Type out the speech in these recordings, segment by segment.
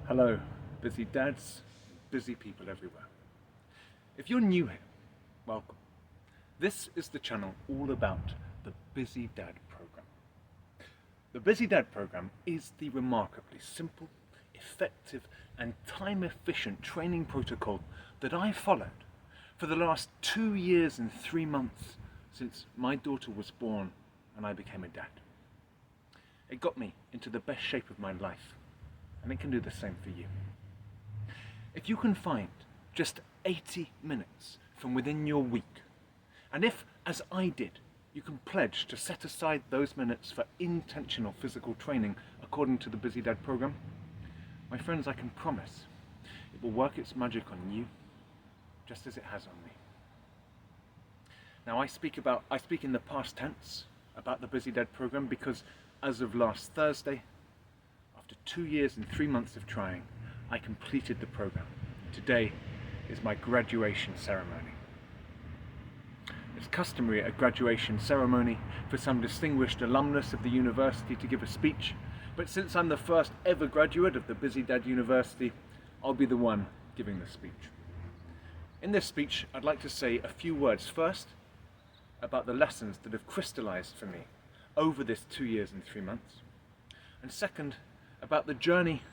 Hello, busy dads, busy people everywhere. If you're new here, welcome. This is the channel all about the Busy Dad program. The Busy Dad program is the remarkably simple, effective and time-efficient training protocol that I followed for the last 2 years and 3 months since my daughter was born and I became a dad. It got me into the best shape of my life, and it can do the same for you. If you can find just 80 minutes from within your week, and if, as I did, you can pledge to set aside those minutes for intentional physical training according to the Busy Dad program, my friends, I can promise it will work its magic on you just as it has on me. Now, I speak in the past tense about the Busy Dad program because as of last Thursday, after 2 years and 3 months of trying, I completed the program. Today is my graduation ceremony. It's customary at a graduation ceremony for some distinguished alumnus of the university to give a speech, but since I'm the first ever graduate of the Busy Dad University, I'll be the one giving the speech. In this speech, I'd like to say a few words first about the lessons that have crystallized for me over this 2 years and 3 months, and second, about the journey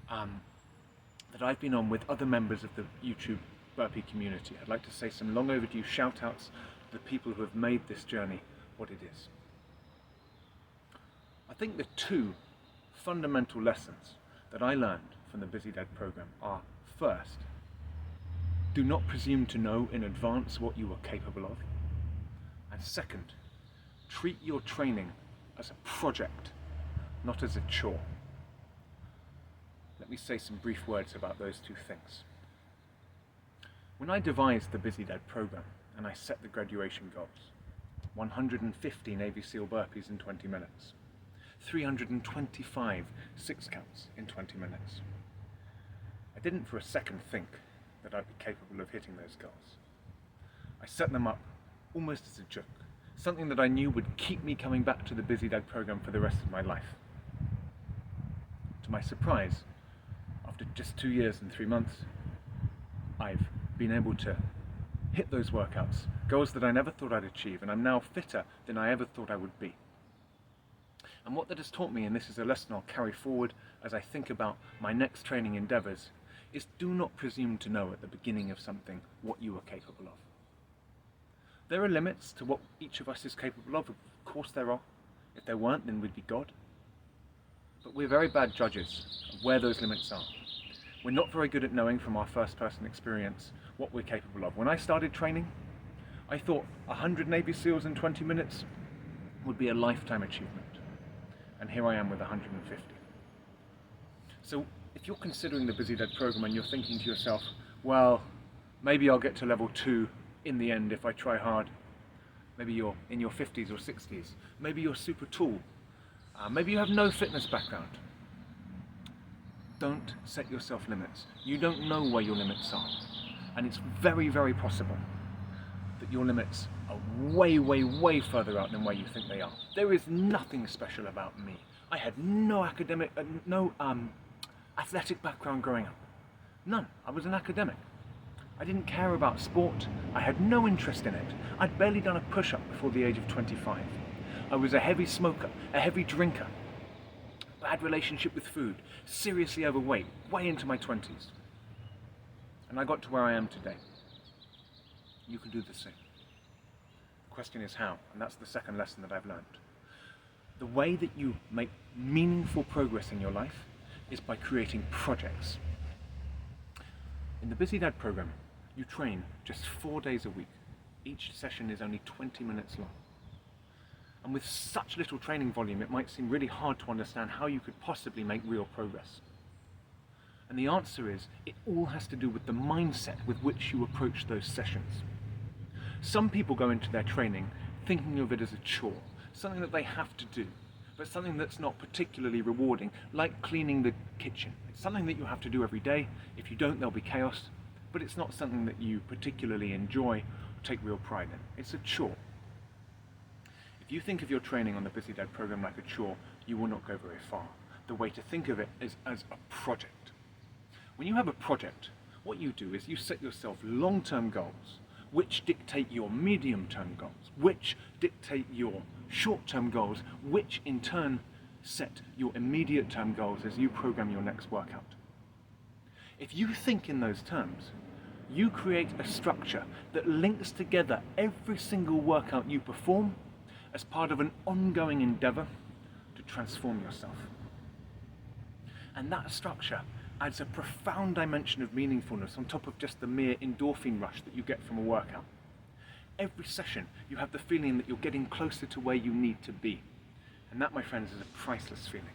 that I've been on with other members of the YouTube burpee community. I'd like to say some long overdue shout outs to the people who have made this journey what it is. I think the two fundamental lessons that I learned from the Busy Dad program are, first, do not presume to know in advance what you are capable of, and second, treat your training as a project, not as a chore. Let me say some brief words about those two things. When I devised the Busy Dad program and I set the graduation goals, 150 Navy SEAL burpees in 20 minutes, 325 six counts in 20 minutes, I didn't for a second think that I'd be capable of hitting those goals. I set them up almost as a joke, something that I knew would keep me coming back to the Busy Dad program for the rest of my life. To my surprise, after just 2 years and 3 months, I've been able to hit those workouts, goals that I never thought I'd achieve, and I'm now fitter than I ever thought I would be. And what that has taught me, and this is a lesson I'll carry forward as I think about my next training endeavours, is do not presume to know at the beginning of something what you are capable of. There are limits to what each of us is capable of course there are. If there weren't, then we'd be God. But we're very bad judges of where those limits are. We're not very good at knowing from our first-person experience what we're capable of. When I started training, I thought 100 Navy SEALs in 20 minutes would be a lifetime achievement. And here I am with 150. So if you're considering the Busy Dad program and you're thinking to yourself, well, maybe I'll get to level 2 in the end if I try hard. Maybe you're in your 50s or 60s. Maybe you're super tall. Maybe you have no fitness background. Don't set yourself limits. You don't know where your limits are. And it's very, very possible that your limits are way, way, way further out than where you think they are. There is nothing special about me. I had no athletic background growing up. None. I was an academic. I didn't care about sport. I had no interest in it. I'd barely done a push-up before the age of 25. I was a heavy smoker, a heavy drinker, bad relationship with food, seriously overweight, way into my 20s. And I got to where I am today. You can do the same. The question is how, and that's the second lesson that I've learned. The way that you make meaningful progress in your life is by creating projects. In the Busy Dad program, you train just 4 days a week. Each session is only 20 minutes long. And with such little training volume, it might seem really hard to understand how you could possibly make real progress. And the answer is, it all has to do with the mindset with which you approach those sessions. Some people go into their training thinking of it as a chore, something that they have to do, but something that's not particularly rewarding, like cleaning the kitchen. It's something that you have to do every day. If you don't, there'll be chaos, but it's not something that you particularly enjoy or take real pride in. It's a chore. If you think of your training on the Busy Dad program like a chore, you will not go very far. The way to think of it is as a project. When you have a project, what you do is you set yourself long-term goals, which dictate your medium-term goals, which dictate your short-term goals, which in turn set your immediate-term goals as you program your next workout. If you think in those terms, you create a structure that links together every single workout you perform as part of an ongoing endeavor to transform yourself. And that structure adds a profound dimension of meaningfulness on top of just the mere endorphin rush that you get from a workout. Every session, you have the feeling that you're getting closer to where you need to be. And that, my friends, is a priceless feeling.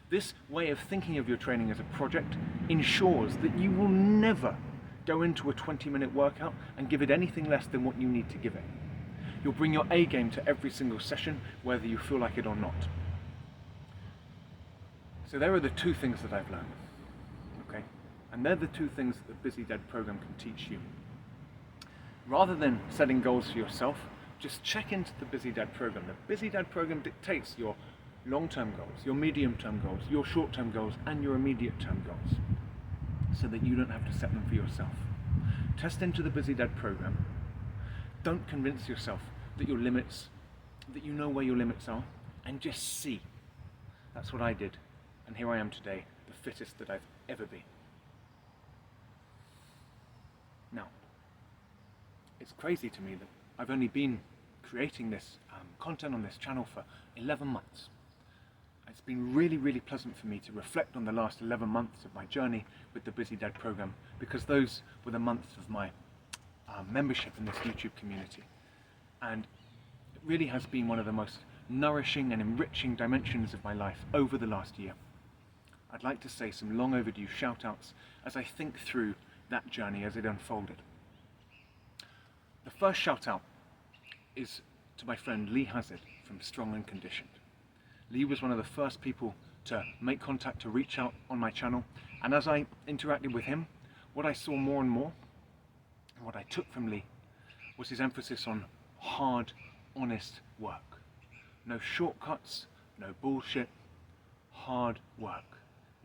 This way of thinking of your training as a project ensures that you will never go into a 20-minute workout and give it anything less than what you need to give it. You'll bring your A game to every single session, whether you feel like it or not. So there are the two things that I've learned, okay? And they're the two things that the Busy Dad program can teach you. Rather than setting goals for yourself, just check into the Busy Dad program. The Busy Dad program dictates your long-term goals, your medium-term goals, your short-term goals, and your immediate-term goals, so that you don't have to set them for yourself. Test into the Busy Dad program. Don't convince yourself that your limits, that you know where your limits are, and just see. That's what I did. And here I am today, the fittest that I've ever been. Now, it's crazy to me that I've only been creating this content on this channel for 11 months. It's been really, really pleasant for me to reflect on the last 11 months of my journey with the Busy Dad program, because those were the months of my membership in this YouTube community. And it really has been one of the most nourishing and enriching dimensions of my life over the last year. I'd like to say some long overdue shout-outs as I think through that journey as it unfolded. The first shout-out is to my friend Lee Hazard from Strong and Conditioned. Lee was one of the first people to make contact, to reach out on my channel, and as I interacted with him, what I saw more and more, and what I took from Lee, was his emphasis on hard, honest work. No shortcuts, no bullshit, hard work.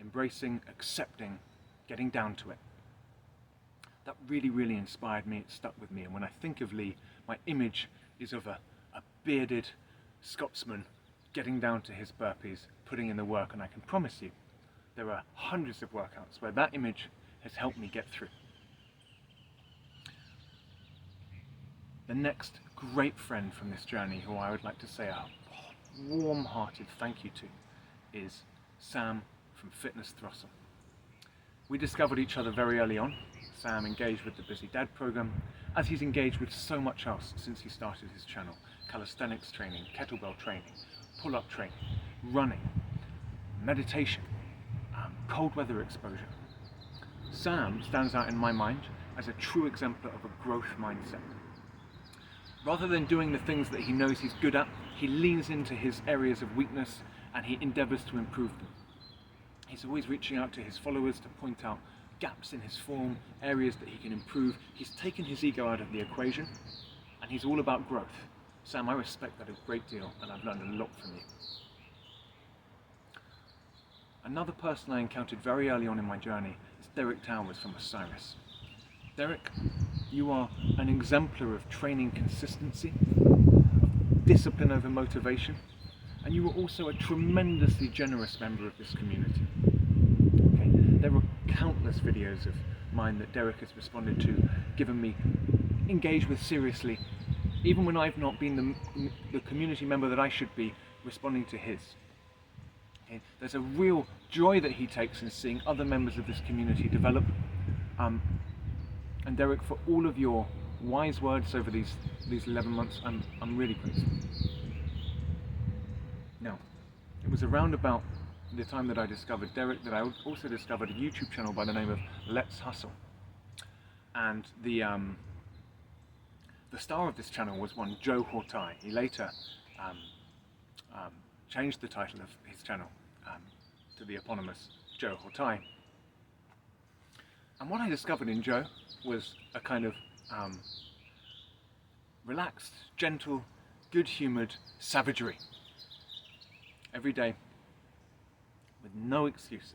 Embracing, accepting, getting down to it. That really, really inspired me. It stuck with me. And when I think of Lee, my image is of a bearded Scotsman getting down to his burpees, putting in the work. And I can promise you, there are hundreds of workouts where that image has helped me get through. The next great friend from this journey, who I would like to say a warm-hearted thank you to, is Sam from Fitness Throstle. We discovered each other very early on. Sam engaged with the Busy Dad program, as he's engaged with so much else since he started his channel. Calisthenics training, kettlebell training, pull-up training, running, meditation, cold weather exposure. Sam stands out in my mind as a true exemplar of a growth mindset. Rather than doing the things that he knows he's good at, he leans into his areas of weakness and he endeavours to improve them. He's always reaching out to his followers to point out gaps in his form, areas that he can improve. He's taken his ego out of the equation, and he's all about growth. Sam, I respect that a great deal, and I've learned a lot from you. Another person I encountered very early on in my journey is Derek Towers from Osiris. Derek, you are an exemplar of training consistency, of discipline over motivation, and you are also a tremendously generous member of this community. Okay? There are countless videos of mine that Derek has responded to, given me, engaged with seriously, even when I've not been the community member that I should be, responding to his. Okay? There's a real joy that he takes in seeing other members of this community develop. And Derek, for all of your wise words over these 11 months, I'm really grateful. Now, it was around about the time that I discovered Derek that I also discovered a YouTube channel by the name of Let's Hustle. And the star of this channel was one Joe Hortai. He later changed the title of his channel to the eponymous Joe Hortai. And what I discovered in Joe was a kind of relaxed, gentle, good-humoured savagery. Every day, with no excuses.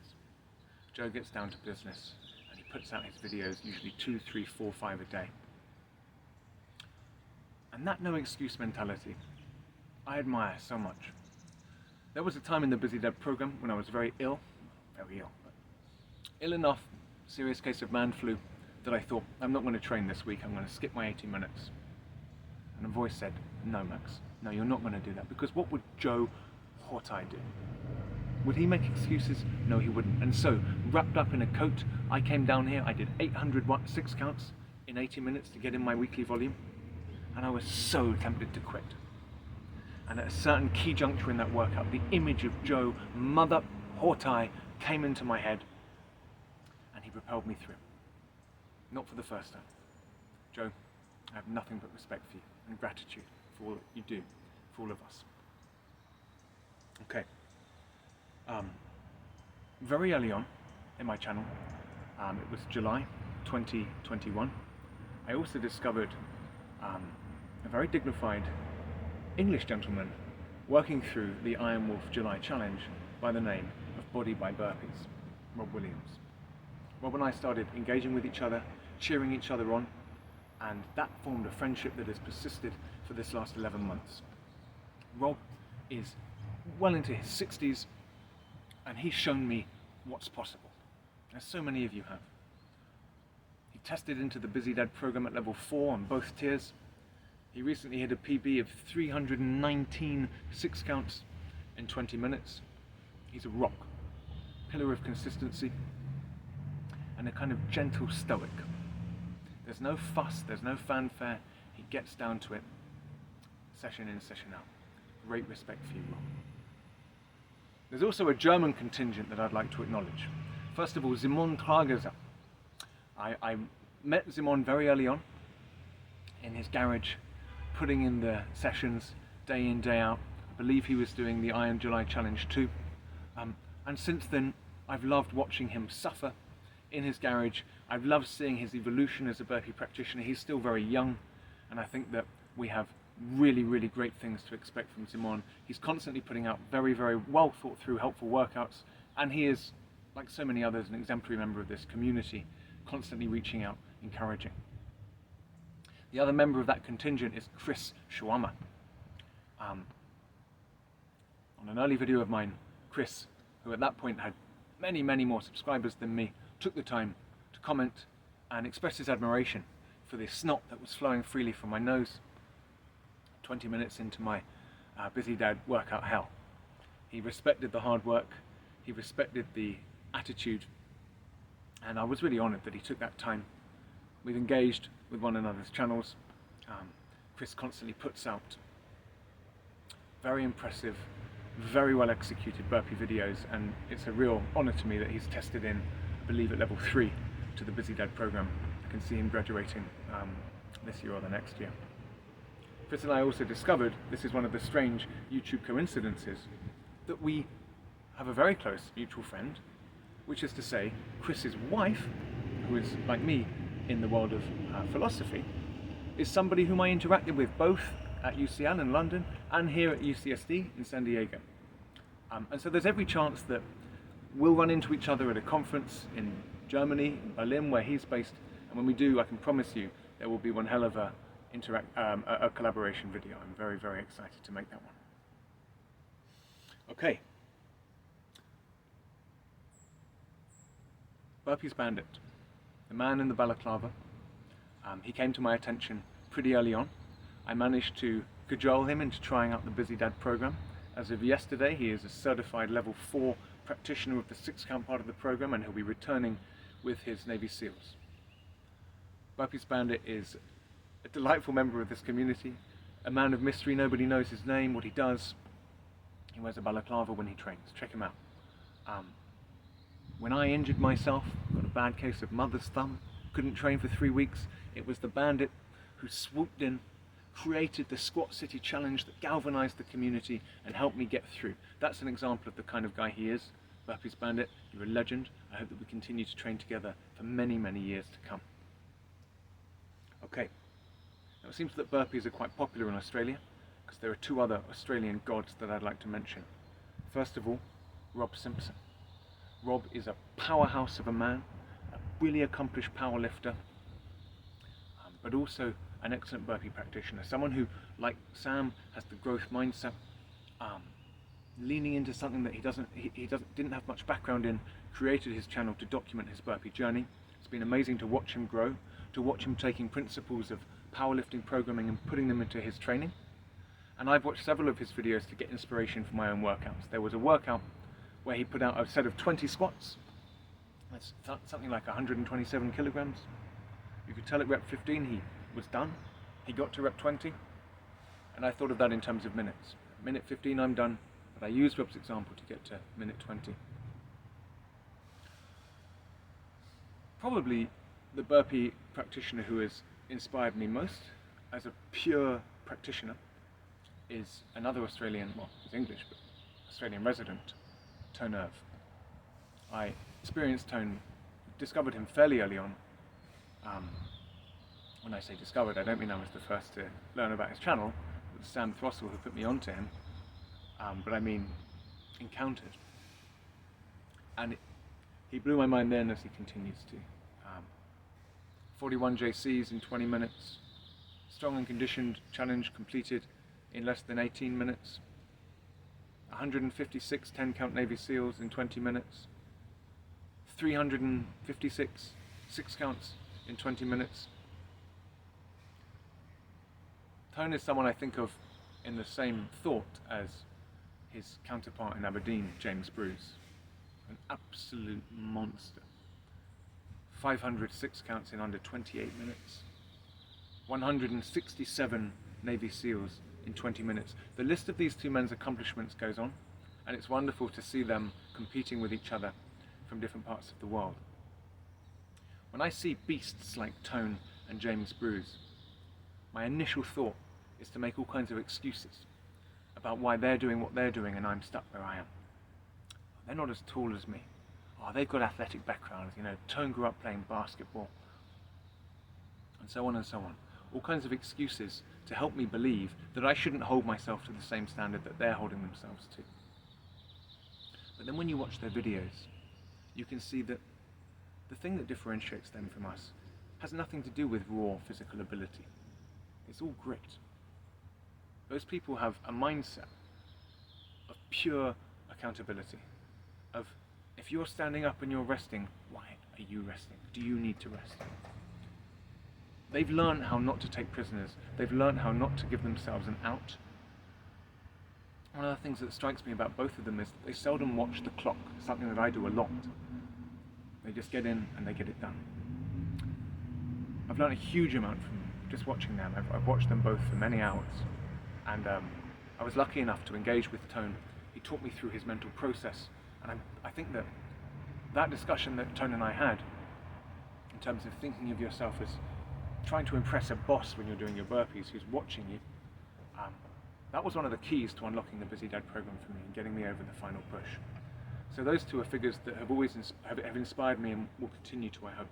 Joe gets down to business and he puts out his videos, usually 2, 3, 4, 5 a day. And that no excuse mentality, I admire so much. There was a time in the Busy Dad program when I was very ill, but ill enough, serious case of man flu, that I thought, I'm not going to train this week, I'm going to skip my 80 minutes. And a voice said, no Max, no, you're not going to do that, because what would Joe Hortai do? Would he make excuses? No, he wouldn't. And so, wrapped up in a coat, I came down here, I did 800 6 counts in 80 minutes to get in my weekly volume, and I was so tempted to quit. And at a certain key juncture in that workout, the image of Joe, Mother Hortai, came into my head, and he propelled me through. Not for the first time. Joe, I have nothing but respect for you and gratitude for all that you do for all of us. Okay. Very early on in my channel, it was July 2021, I also discovered a very dignified English gentleman working through the Iron Wolf July Challenge by the name of Body by Burpees, Rob Williams. Rob and I started engaging with each other, cheering each other on, and that formed a friendship that has persisted for this last 11 months. Rob is well into his 60s, and he's shown me what's possible, as so many of you have. He tested into the Busy Dad program at level 4 on both tiers. He recently hit a PB of 319 6 counts in 20 minutes. He's a rock, pillar of consistency, and a kind of gentle stoic. There's no fuss, there's no fanfare. He gets down to it, session in, session out. Great respect for you, Rob. There's also a German contingent that I'd like to acknowledge. First of all, Simon Trageser. I met Simon very early on in his garage, putting in the sessions day in, day out. I believe he was doing the Iron July Challenge too. And since then, I've loved watching him suffer in his garage. I've loved seeing his evolution as a burpee practitioner. He's still very young, and I think that we have really, really great things to expect from Simon. He's constantly putting out very, very well thought through, helpful workouts, and he is, like so many others, an exemplary member of this community, constantly reaching out, encouraging. The other member of that contingent is Chris Shawama. On an early video of mine, Chris, who at that point had many, many more subscribers than me, took the time to comment and express his admiration for the snot that was flowing freely from my nose 20 minutes into my Busy Dad workout hell. He respected the hard work, he respected the attitude, and I was really honoured that he took that time. We've engaged with one another's channels. Chris constantly puts out very impressive, very well executed burpee videos, and it's a real honour to me that he's tested in, I believe, at level 3 to the Busy Dad program. I can see him graduating this year or the next year. Chris and I also discovered, this is one of the strange YouTube coincidences, that we have a very close mutual friend, which is to say, Chris's wife, who is, like me, in the world of philosophy, is somebody whom I interacted with both at UCL in London and here at UCSD in San Diego. And so there's every chance that we'll run into each other at a conference in Germany, in Berlin, where he's based, and when we do, I can promise you there will be one hell of a collaboration video. I'm very, very excited to make that one. Okay. Burpees Bandit, the man in the balaclava. He came to my attention pretty early on. I managed to cajole him into trying out the Busy Dad program. As of yesterday, he is a certified level 4 practitioner of the 6 count part of the program, and he'll be returning with his Navy SEALs. Burpees Bandit is a delightful member of this community, a man of mystery. Nobody knows his name, what he does. He wears a balaclava when he trains. Check him out. When I injured myself, got a bad case of mother's thumb, couldn't train for 3 weeks, it was the Bandit who swooped in, created the Squat City Challenge that galvanized the community and helped me get through. That's an example of the kind of guy he is. Burpees Bandit, you're a legend. I hope that we continue to train together for many, many years to come. Okay. Now it seems that burpees are quite popular in Australia, because there are 2 other Australian gods that I'd like to mention. First of all, Rob Simpson. Rob is a powerhouse of a man, a really accomplished power lifter, but also an excellent burpee practitioner. Someone who, like Sam, has the growth mindset, leaning into something that he didn't have much background in, created his channel to document his burpee journey. It's been amazing to watch him grow, to watch him taking principles of powerlifting programming and putting them into his training. And I've watched several of his videos to get inspiration for my own workouts. There was a workout where he put out a set of 20 squats. That's something like 127 kilograms. You could tell at rep 15 he was done. He got to rep 20, and I thought of that in terms of minutes. Minute 15 I'm done, but I used Rob's example to get to minute 20. Probably the burpee practitioner who has inspired me most as a pure practitioner is another Australian, well, he's English, but Australian resident, Tone Irv. I experienced Tone, discovered him fairly early on. When I say discovered, I don't mean I was the first to learn about his channel. It was Sam Throssell who put me onto him, but I mean encountered. And he blew my mind then, as he continues to. 41 JCs in 20 minutes, strong and conditioned challenge completed in less than 18 minutes, 156 10-count Navy SEALs in 20 minutes, 356 6-counts in 20 minutes. Tone is someone I think of in the same thought as his counterpart in Aberdeen, James Bruce. An absolute monster. 506 counts in under 28 minutes. 167 Navy SEALs in 20 minutes. The list of these two men's accomplishments goes on, and it's wonderful to see them competing with each other from different parts of the world. When I see beasts like Tone and James Bruce, my initial thought is to make all kinds of excuses about why they're doing what they're doing and I'm stuck where I am. They're not as tall as me. Oh, they've got athletic backgrounds, you know, Tone grew up playing basketball, and so on and so on. All kinds of excuses to help me believe that I shouldn't hold myself to the same standard that they're holding themselves to. But then when you watch their videos, you can see that the thing that differentiates them from us has nothing to do with raw physical ability. It's all grit. Those people have a mindset of pure accountability, of if you're standing up and you're resting, why are you resting? Do you need to rest? They've learned how not to take prisoners. They've learned how not to give themselves an out. One of the things that strikes me about both of them is that they seldom watch the clock, something that I do a lot. They just get in and they get it done. I've learned a huge amount from just watching them. I've watched them both for many hours, and I was lucky enough to engage with Tone. He taught me through his mental process, and I think that discussion that Tone and I had, in terms of thinking of yourself as trying to impress a boss when you're doing your burpees who's watching you, that was one of the keys to unlocking the Busy Dad program for me and getting me over the final push. So those two are figures that have always have inspired me and will continue to, I hope.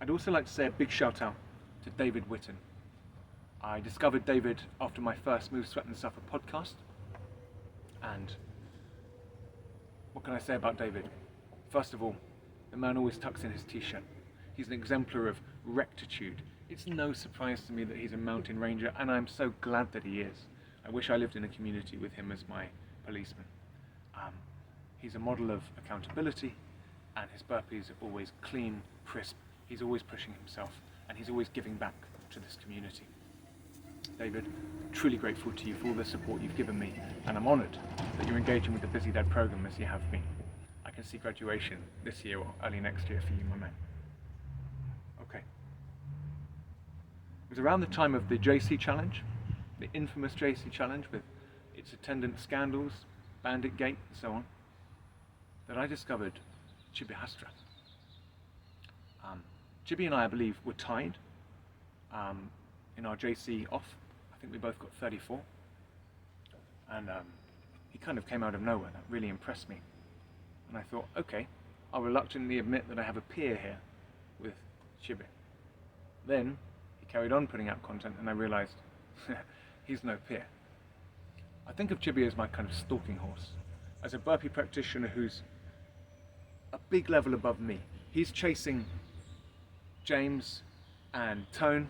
I'd also like to say a big shout out to David Whitten. I discovered David after my first Move, Sweat and Suffer podcast, and what can I say about David? First of all, the man always tucks in his t-shirt. He's an exemplar of rectitude. It's no surprise to me that he's a mountain ranger, and I'm so glad that he is. I wish I lived in a community with him as my policeman. He's a model of accountability, and his burpees are always clean, crisp. He's always pushing himself, and he's always giving back to this community. David, truly grateful to you for all the support you've given me, and I'm honoured that you're engaging with the Busy Dad program as you have been. I can see graduation this year or early next year for you, my man. Okay. It was around the time of the JC Challenge, the infamous JC Challenge with its attendant scandals, Bandit Gate and so on, that I discovered Chibi Hastra. Chibi and I believe, were tied in our JC off. I think we both got 34. And he kind of came out of nowhere. That really impressed me. And I thought, okay, I'll reluctantly admit that I have a peer here with Chibi. Then he carried on putting out content, and I realized he's no peer. I think of Chibi as my kind of stalking horse. as a burpee practitioner who's a big level above me. He's chasing James and Tone.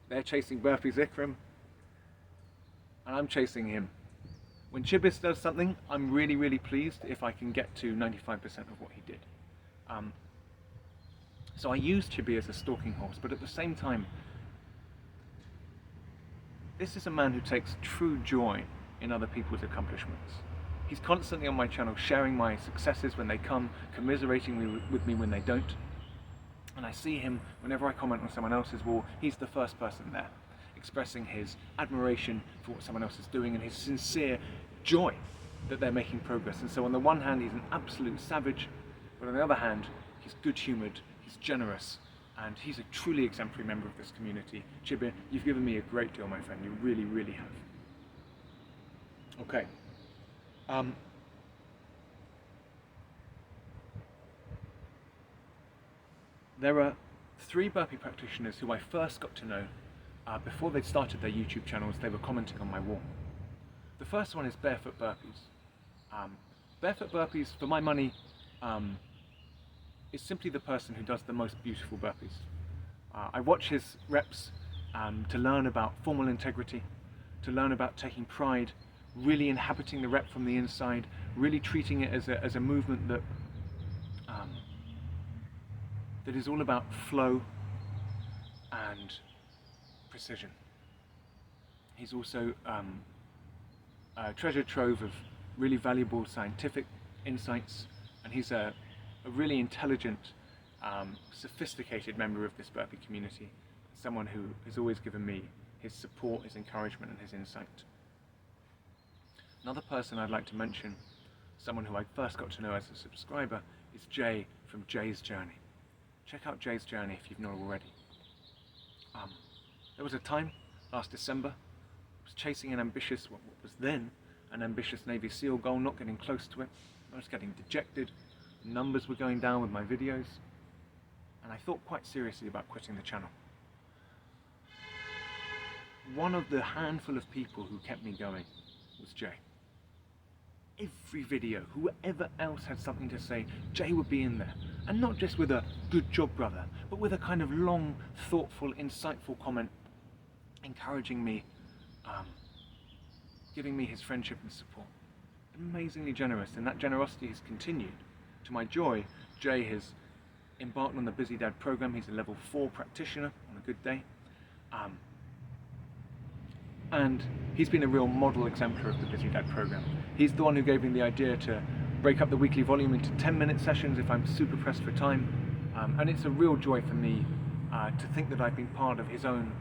They're chasing burpees Ikram, and I'm chasing him. When Chibis does something, I'm really, really pleased if I can get to 95% of what he did. So I use Chibi as a stalking horse, but at the same time, this is a man who takes true joy in other people's accomplishments. He's constantly on my channel sharing my successes when they come, commiserating with me when they don't. And I see him whenever I comment on someone else's wall, he's the first person there, expressing his admiration for what someone else is doing and his sincere joy that they're making progress. And so on the one hand, he's an absolute savage, but on the other hand, he's good-humoured, he's generous, and he's a truly exemplary member of this community. Chibi, you've given me a great deal, my friend. You really, really have. Okay. There are 3 burpee practitioners who I first got to know before they started their YouTube channels. They were commenting on my wall. The first one is Barefoot Burpees. Barefoot Burpees, for my money, is simply the person who does the most beautiful burpees. I watch his reps to learn about formal integrity, to learn about taking pride, really inhabiting the rep from the inside, really treating it as a movement that that is all about flow and precision. He's also a treasure trove of really valuable scientific insights, and he's a really intelligent, sophisticated member of this burpee community, someone who has always given me his support, his encouragement, and his insight. Another person I'd like to mention, someone who I first got to know as a subscriber, is Jay from Jay's Journey. Check out Jay's Journey if you've not already. There was a time, last December, I was chasing an ambitious, what was then an ambitious Navy SEAL goal, not getting close to it. I was getting dejected, numbers were going down with my videos, and I thought quite seriously about quitting the channel. One of the handful of people who kept me going was Jay. Every video, whoever else had something to say, Jay would be in there. And not just with a "good job, brother," but with a kind of long, thoughtful, insightful comment, encouraging me, giving me his friendship and support. Amazingly generous, and that generosity has continued. To my joy, Jay has embarked on the Busy Dad program. He's a level 4 practitioner on a good day. And he's been a real model exemplar of the Busy Dad program. He's the one who gave me the idea to break up the weekly volume into 10-minute sessions if I'm super pressed for time. And it's a real joy for me to think that I've been part of his own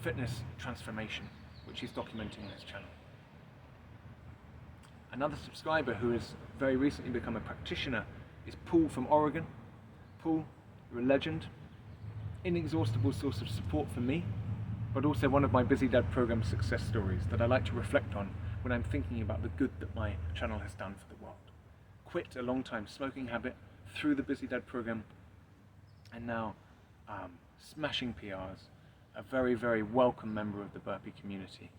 fitness transformation, which he's documenting on his channel. Another subscriber who has very recently become a practitioner is Paul from Oregon. Paul, you're a legend, inexhaustible source of support for me, but also one of my Busy Dad program success stories that I like to reflect on when I'm thinking about the good that my channel has done for the world. Quit a long-time smoking habit through the Busy Dad program, and now smashing PRs, a very, very welcome member of the burpee community.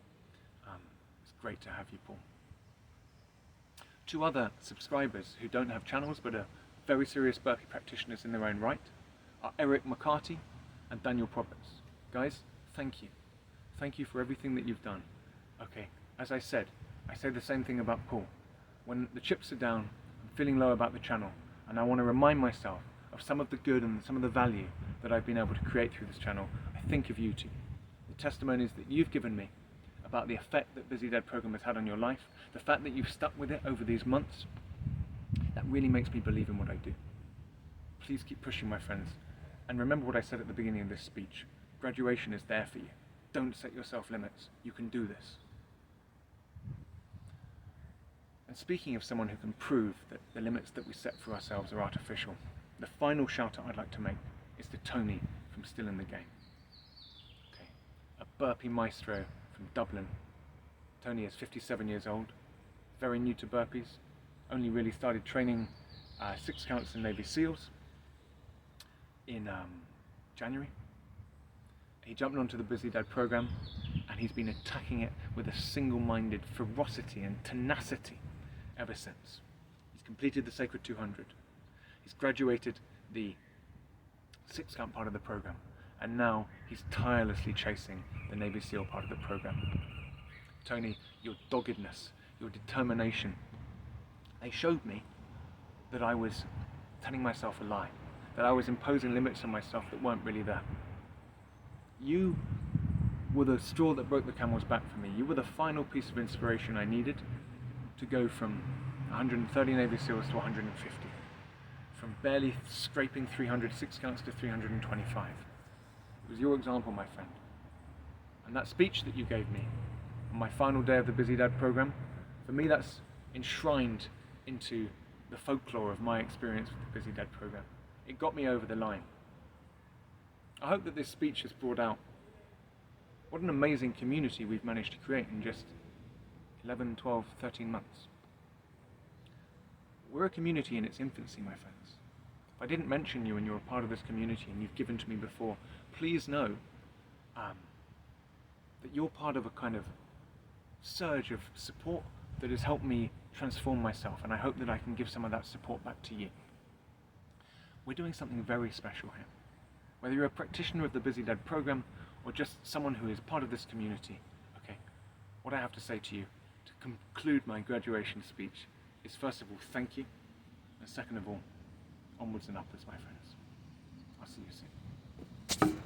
It's great to have you, Paul. 2 other subscribers who don't have channels but are very serious burpee practitioners in their own right are Eric McCarty and Daniel Proberts. Guys, thank you. Thank you for everything that you've done. Okay, as I said, I say the same thing about Paul. When the chips are down, I'm feeling low about the channel, and I want to remind myself of some of the good and some of the value that I've been able to create through this channel. I think of you two. The testimonies that you've given me about the effect that Busy Dad program has had on your life, the fact that you've stuck with it over these months, that really makes me believe in what I do. Please keep pushing, my friends. And remember what I said at the beginning of this speech. Graduation is there for you. Don't set yourself limits. You can do this. And speaking of someone who can prove that the limits that we set for ourselves are artificial, the final shout out I'd like to make is to Tony from Still in the Game. Okay. A burpee maestro from Dublin. Tony is 57 years old, very new to burpees, only really started training 6 counts in Navy SEALs in January. He jumped onto the Busy Dad program and he's been attacking it with a single-minded ferocity and tenacity ever since. He's completed the Sacred 200. He's graduated the 6-count part of the program, and now he's tirelessly chasing the Navy SEAL part of the program. Tony, your doggedness, your determination, they showed me that I was telling myself a lie, that I was imposing limits on myself that weren't really there. You were the straw that broke the camel's back for me. You were the final piece of inspiration I needed to go from 130 Navy SEALs to 150. From barely scraping 300 6-counts to 325. It was your example, my friend. And that speech that you gave me on my final day of the Busy Dad program, for me that's enshrined into the folklore of my experience with the Busy Dad program. It got me over the line. I hope that this speech has brought out what an amazing community we've managed to create in just 11, 12, 13 months. We're a community in its infancy, my friends. If I didn't mention you and you're a part of this community and you've given to me before, please know that you're part of a kind of surge of support that has helped me transform myself, and I hope that I can give some of that support back to you. We're doing something very special here. Whether you're a practitioner of the Busy Dad program or just someone who is part of this community, okay, what I have to say to you to conclude my graduation speech is, first of all, thank you, and second of all, onwards and upwards, my friends. I'll see you soon.